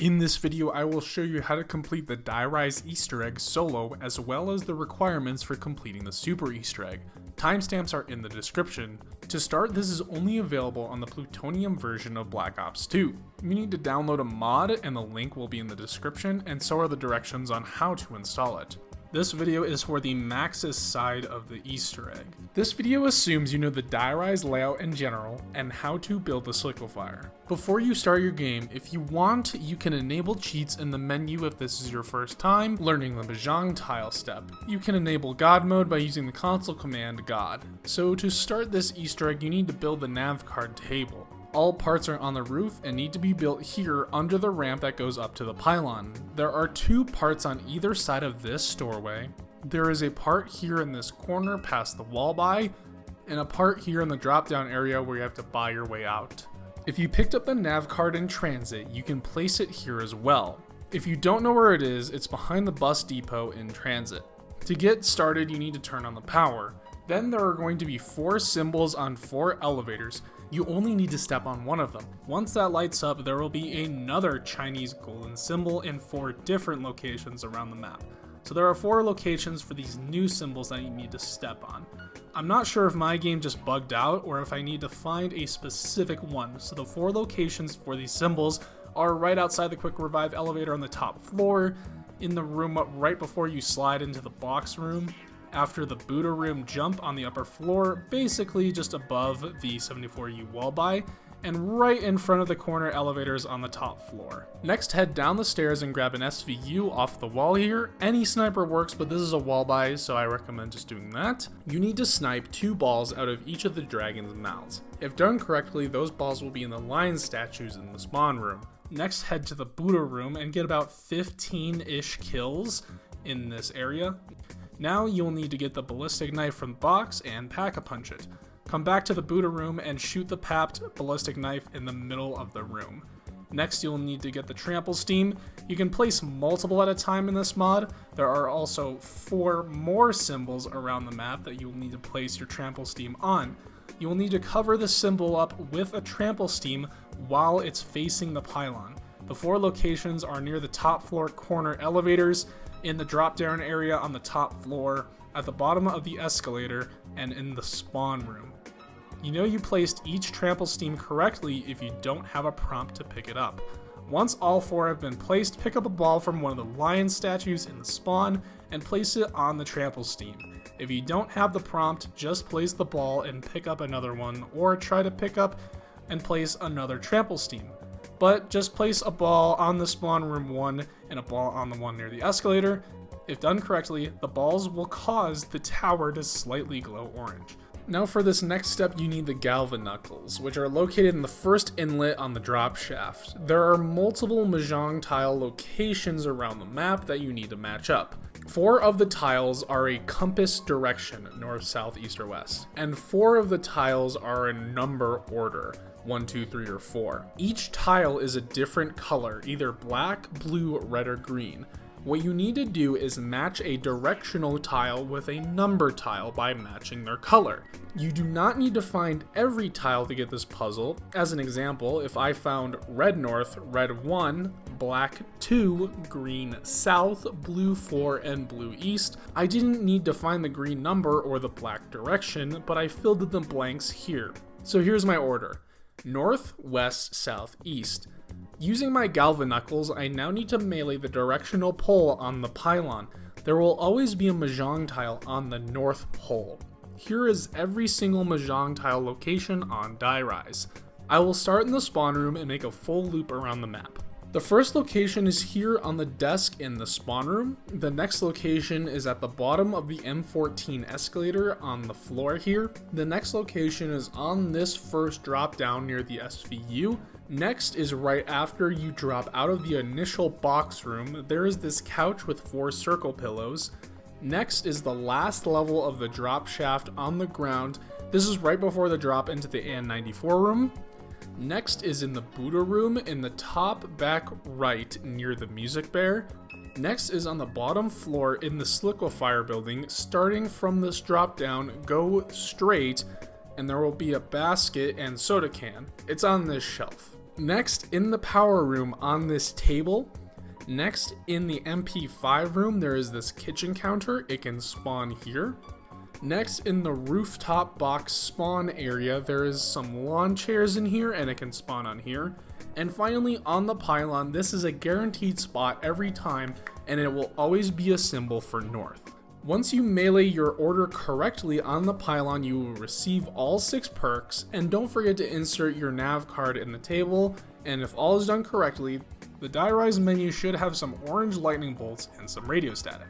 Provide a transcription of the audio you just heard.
In this video, I will show you how to complete the Die Rise Easter egg solo, as well as the requirements for completing the Super Easter egg. Timestamps are in the description. To start, this is only available on the Plutonium version of Black Ops 2. You need to download a mod, and the link will be in the description, and so are the directions on how to install it. This video is for the Maxis side of the Easter egg. This video assumes you know the Die Rise layout in general and how to build the liquefier. Before you start your game, if you want, you can enable cheats in the menu if this is your first time learning the Mahjong tile step. You can enable God mode by using the console command God. So to start this Easter egg, you need to build the NAVCARD table. All parts are on the roof and need to be built here under the ramp that goes up to the pylon. There are two parts on either side of this doorway. There is a part here in this corner past the wall buy, and a part here in the drop down area where you have to buy your way out. If you picked up the nav card in transit, you can place it here as well. If you don't know where it is, it's behind the bus depot in transit. To get started, you need to turn on the power. Then there are going to be 4 symbols on 4 elevators. You only need to step on one of them. Once that lights up, there will be another Chinese golden symbol in 4 different locations around the map. So there are 4 locations for these new symbols that you need to step on. I'm not sure if my game just bugged out or if I need to find a specific one. So the 4 locations for these symbols are right outside the quick revive elevator on the top floor, in the room right before you slide into the box room, after the Buddha room jump on the upper floor, basically just above the 74U wall buy, and right in front of the corner elevators on the top floor. Next, head down the stairs and grab an SVU off the wall here. Any sniper works, but this is a wall buy, so I recommend just doing that. You need to snipe 2 balls out of each of the dragon's mouths. If done correctly, those balls will be in the lion statues in the spawn room. Next, head to the Buddha room and get about 15-ish kills in this area. Now you'll need to get the Ballistic Knife from the box and pack-a-punch it. Come back to the Buddha room and shoot the papped Ballistic Knife in the middle of the room. Next, you'll need to get the Trample steam. You can place multiple at a time in this mod. There are also 4 more symbols around the map that you'll need to place your Trample steam on. You will need to cover the symbol up with a Trample steam while it's facing the pylon. The 4 locations are near the top floor corner elevators, in the drop down area on the top floor, at the bottom of the escalator, and in the spawn room. You know you placed each Trample steam correctly if you don't have a prompt to pick it up. Once all 4 have been placed, pick up a ball from one of the lion statues in the spawn and place it on the Trample steam. If you don't have the prompt, just place the ball and pick up another one, or try to pick up and place another Trample steam. But just place a ball on the spawn room one and a ball on the one near the escalator. If done correctly, the balls will cause the tower to slightly glow orange. Now for this next step, you need the Galvaknuckles, which are located in the first inlet on the drop shaft. There are multiple Mahjong tile locations around the map that you need to match up. 4 of the tiles are a compass direction, north, south, east, or west, and 4 of the tiles are in number order. 1, 2, 3, or 4. Each tile is a different color, either black, blue, red, or green. What you need to do is match a directional tile with a number tile by matching their color. You do not need to find every tile to get this puzzle. As an example, if I found red north, red 1, black 2, green south, blue 4, and blue east, I didn't need to find the green number or the black direction, but I filled in the blanks here. So here's my order. North, west, south, east. Using my Galvaknuckles, I now need to melee the directional pole on the pylon. There will always be a Mahjong tile on the north pole. Here is every single Mahjong tile location on Die Rise. I will start in the spawn room and make a full loop around the map. The first location is here on the desk in the spawn room. The next location is at the bottom of the M14 escalator on the floor here. The next location is on this first drop down near the SVU. Next is right after you drop out of the initial box room. There is this couch with 4 circle pillows. Next is the last level of the drop shaft on the ground. This is right before the drop into the AN94 room. Next is in the Buddha room in the top back right near the music bear. Next is on the bottom floor in the liquefier building. Starting from this drop down, go straight and there will be a basket and soda can. It's on this shelf. Next, in the power room on this table, next in the MP5 room, there is this kitchen counter. It can spawn here. Next, in the rooftop box spawn area, there is some lawn chairs in here and it can spawn on here. And finally, on the pylon, this is a guaranteed spot every time and it will always be a symbol for north. Once you melee your order correctly on the pylon, you will receive all 6 perks, and don't forget to insert your nav card in the table, and if all is done correctly, the die rise menu should have some orange lightning bolts and some radio static.